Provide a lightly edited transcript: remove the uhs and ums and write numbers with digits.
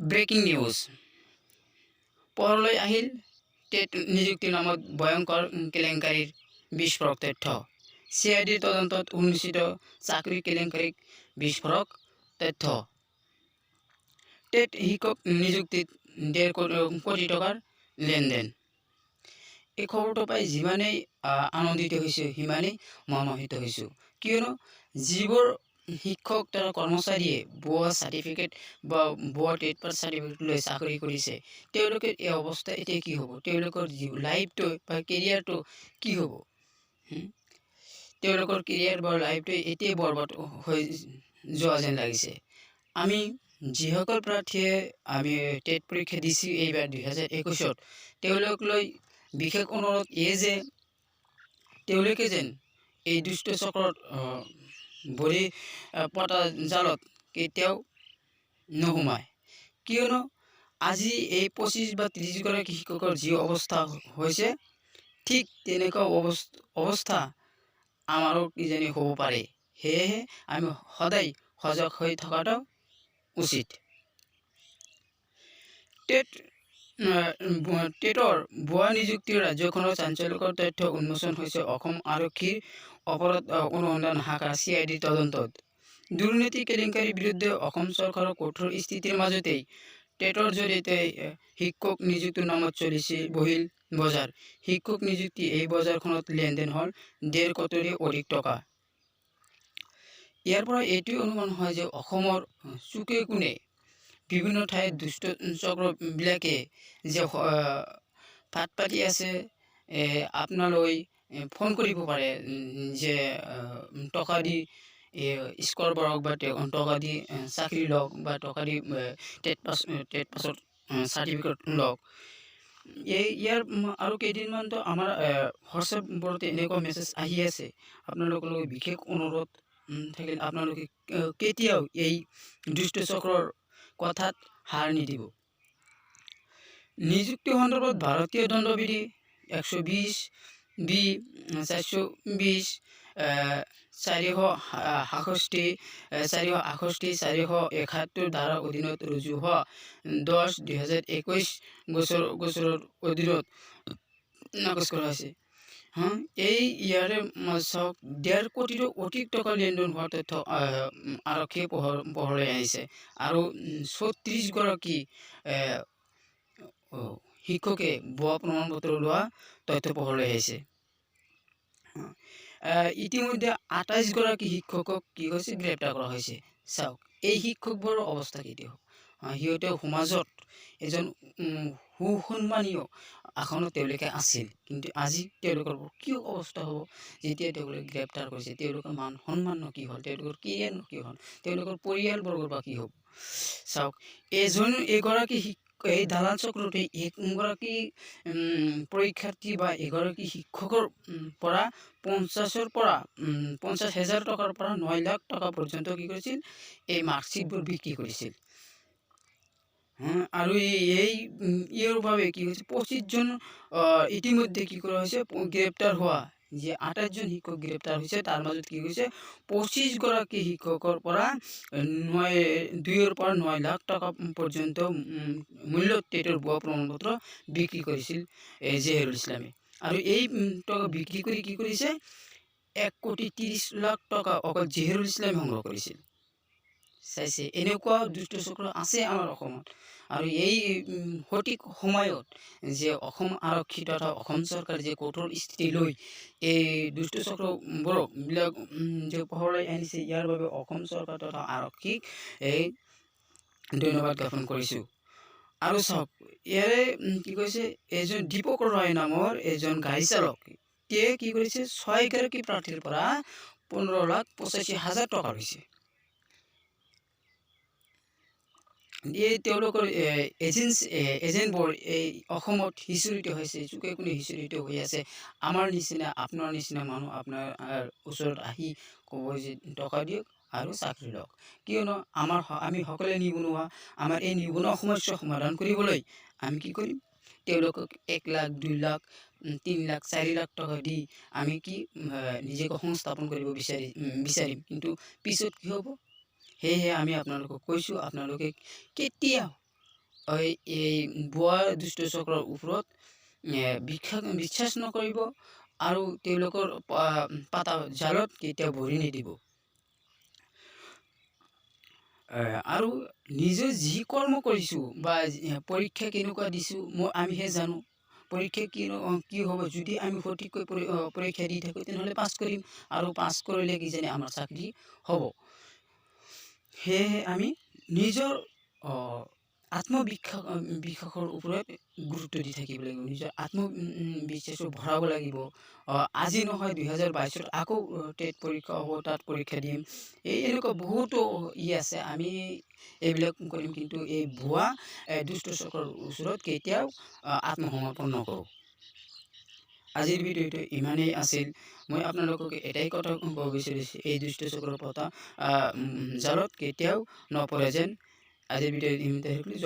Breaking news পোহৰলৈ আহিল TET নিযুক্তি নামত ভয়ংকৰ কেলেংকাৰীৰ বিস্ফোৰক তথ্য। CIDৰ তদন্তত উন্মোচিত চাকৰি কেলেংকাৰীক বিস্ফোৰক তথ্য। টেট শিক্ষক নিযুক্তিত 1.5 কোটি টকাৰ লেনদেন। এই খবৰটো পাই যিমানেই আনন্দিত হৈছোঁ সিমানেই মৰ্মাহত হৈছোঁ, কিয়নো যিবোৰ শিক্ষক তথা কৰ্মচাৰীয়ে ভুৱা চাৰ্টিফিকেট বা ভুৱা টেট পাছ চাৰ্টিফিকেট লৈ চাকৰি কৰিছে, তেওঁলোকৰ এই অৱস্থা এতিয়া কি হ'ব? তেওঁলোকৰ লাইফটো বা কেৰিয়াৰটো কি হ'ব? তেওঁলোকৰ কেৰিয়াৰ বা লাইফটো এতিয়াই বৰবাদ হৈ যোৱা যেন লাগিছে। আমি যিসকল প্ৰাৰ্থীয়ে আমি টেট পৰীক্ষা দিছোঁ এইবাৰ 2021-ত, তেওঁলোকলৈ বিশেষ অনুৰোধ যে তেওঁলোকে যেন এই দুষ্ট চক্ৰত ভৰি পতা জালত কেতিয়াও নোসোমায়, কিয়নো আজি এই 25 বা 30 গৰাকী শিক্ষকৰ যি অৱস্থা হৈছে, ঠিক তেনেকুৱা অৱস্থা আমাৰো কিজানি হ'ব পাৰে। সেয়েহে আমি সদায় সজাগ হৈ থকাটো উচিত। টেটৰ ভুৱা নিযুক্তিৰ ৰাজ্যখনৰ চাঞ্চল্যকৰ তথ্য উন্মোচন হৈছে অসম আৰক্ষীৰ অপৰাধ অনুসন্ধান শাখা CIDৰ তদন্তত। দুৰ্নীতি কেলেংকাৰীৰ বিৰুদ্ধে অসম চৰকাৰৰ কঠোৰ স্থিতিৰ মাজতেই টেটৰ জৰিয়তে শিক্ষক নিযুক্তিৰ নামত বহিল বজাৰ। শিক্ষক নিযুক্তি এই বজাৰখনত লেনদেন হ'ল 1.5 কোটিৰো অধিক টকা। ইয়াৰ পৰা এইটোৱে অনুমান হয় যে অসমৰ চুকে কোণে বিভিন্ন ঠাইত দুষ্ট চক্ৰবিলাকে যে ফাট পাতি আছে। আপোনালৈ ফোন কৰিব পাৰে যে টকা দি স্ক'ৰ কৰক বা টকা দি চাকৰি লওক বা টকা দি টেট পাছত চাৰ্টিফিকেট লওক। ইয়াৰ আৰু কেইদিনমানতো আমাৰ হোৱাটছএপবোৰতে এনেকুৱা মেছেজ আহি আছে। আপোনালোকলৈ বিশেষ অনুৰোধ থাকিল, আপোনালোকে কেতিয়াও এই দুষ্ট চক্ৰৰ কথাত হাৰ নিদিব। নিযুক্তি সন্দৰ্ভত ভাৰতীয় দণ্ডবিধি 120(b)(420), 467, 471 ধাৰাৰ অধীনত ৰুজু হোৱা 10/2021 গোচৰৰ অধীনত নাকচ কৰা হৈছে। ইয়াৰে চাওক 1.5 কোটিৰো অধিক টকা লেনদেন হোৱাৰ তথ্য আৰক্ষীয়ে পোহৰলৈ আনিছে আৰু 36 গৰাকী শিক্ষকে ভুৱা প্ৰমাণপত্ৰ লোৱা তথ্য পোহৰলৈ আহিছে। ইতিমধ্যে 28 গৰাকী শিক্ষকক কি হৈছে গ্ৰেপ্তাৰ কৰা হৈছে। চাওক এই শিক্ষকবোৰৰ অৱস্থা কেতিয়া হ'ব? সিহঁতে সমাজত এজন সুসন্মানীয় আসনত তেওঁলোকে আছিল, কিন্তু আজি তেওঁলোকৰ কি অৱস্থা হ'ব যেতিয়া তেওঁলোকে গ্ৰেপ্তাৰ কৰিছে? তেওঁলোকৰ মান সন্মান কি হ'ল? তেওঁলোকৰ কেৰিয়াৰ কি হ'ল? তেওঁলোকৰ পৰিয়ালবৰ্গৰ বা কি হ'ব? চাওক এগৰাকী এই দালাল চক্ৰটোৱে এগৰাকী পৰীক্ষাৰ্থী বা এগৰাকী শিক্ষকৰ পৰা 50,000 টকাৰ পৰা 9 লাখ টকা পৰ্যন্ত কি কৰিছিল? এই মাৰ্কশ্বিটবোৰ বিক্ৰী কৰিছিল। আৰু ইয়াৰ বাবে কি হৈছে? 25 জন ইতিমধ্যে কি কৰা হৈছে? গ্ৰেপ্তাৰ হোৱা যে 28 জন শিক্ষক গ্ৰেপ্তাৰ হৈছে, তাৰ মাজত কি হৈছে? 25 গৰাকী শিক্ষকৰ পৰা 2 পৰা 9 লাখ টকা পৰ্যন্ত মূল্যত টেটৰ ভুৱা প্ৰমাণপত্ৰ বিক্ৰী কৰিছিল জহিৰুল ইছলামে। আৰু এই টকা বিক্ৰী কৰি কি কৰিছে? 1,30 লাখ টকা অকল জহিৰুল ইছলামে সংগ্ৰহ কৰিছিল। চাইছে, এনেকুৱা দুষ্ট চক্ৰ আছে আমাৰ অসমত। আৰু এই সঠিক সময়ত যে অসম আৰক্ষী তথা অসম চৰকাৰে যে কঠোৰ স্থিতি লৈ এই দুষ্ট চক্ৰবিলাক যে পোহৰলৈ আনিছে, ইয়াৰ বাবে অসম চৰকাৰ তথা আৰক্ষীক ধন্যবাদ জ্ঞাপন কৰিছোঁ। আৰু চাওক ইয়াৰে কি কৈছে? এজন দীপক ৰয় নামৰ এজন গাড়ী চালক, তেওঁ কি কৰিছে? 6 গৰাকী প্ৰাৰ্থীৰ পৰা 15,85,000 টকা লৈছে। তেওঁলোকৰ এজেণ্টবোৰ এই অসমত সিঁচৰিত হৈছে, চুকে কোণে সিঁচৰিত হৈ আছে। আমাৰ নিচিনা আপোনাৰ নিচিনা মানুহ আপোনাৰ ওচৰত আহি ক'ব যে টকা দিয়ক আৰু চাকৰি লওক, কিয়নো আমি সকলোৱে নিবনুৱা। আমাৰ এই নিবনুৱা সমস্যা সমাধান কৰিবলৈ আমি কি কৰিম? তেওঁলোকক 1 লাখ, 2 লাখ, 3 লাখ, 4 লাখ টকা দি আমি কি নিজকে সংস্থাপন কৰিব বিচাৰিম, কিন্তু পিছত কি হ'ব? সেয়েহে আমি আপোনালোকক কৈছোঁ, আপোনালোকে কেতিয়াও এই ভুৱা দুষ্ট চক্ৰৰ ওপৰত বিশ্বাস নকৰিব আৰু তেওঁলোকৰ পাতা জালত কেতিয়াও ভৰি নিদিব। আৰু নিজে যি কৰ্ম কৰিছোঁ বা পৰীক্ষা কেনেকুৱা দিছোঁ আমিহে জানো। পৰীক্ষা কি হ'ব, যদি আমি সঠিককৈ পৰীক্ষা দি থাকোঁ তেনেহ'লে পাছ কৰিম, আৰু পাছ কৰিলে কিজানি আমাৰ চাকৰি হ'ব। সেয়েহে আমি নিজৰ আত্মবিশ্বাসৰ ওপৰত গুৰুত্ব দি থাকিব লাগিব, নিজৰ আত্মবিশ্বাসটো ভৰাব লাগিব। আজি নহয় 2022 আকৌ টেট পৰীক্ষা হ'ব, তাত পৰীক্ষা দিম। এনেকুৱা বহুতো আছে, আমি এইবিলাক কৰিম, কিন্তু এই ভুৱা দুষ্ট চক্ৰৰ ওচৰত কেতিয়াও আত্মসমৰ্পণ নকৰোঁ। আজিৰ ভিডিঅ'টো ইমানেই আছিল। মই আপোনালোকক এটাই কথা ক'ব বিচাৰিছোঁ, এই দুষ্ট চক্ৰৰ জালত কেতিয়াও নপৰে যেন। আজিৰ ভিডিঅ'টো ইমানেই।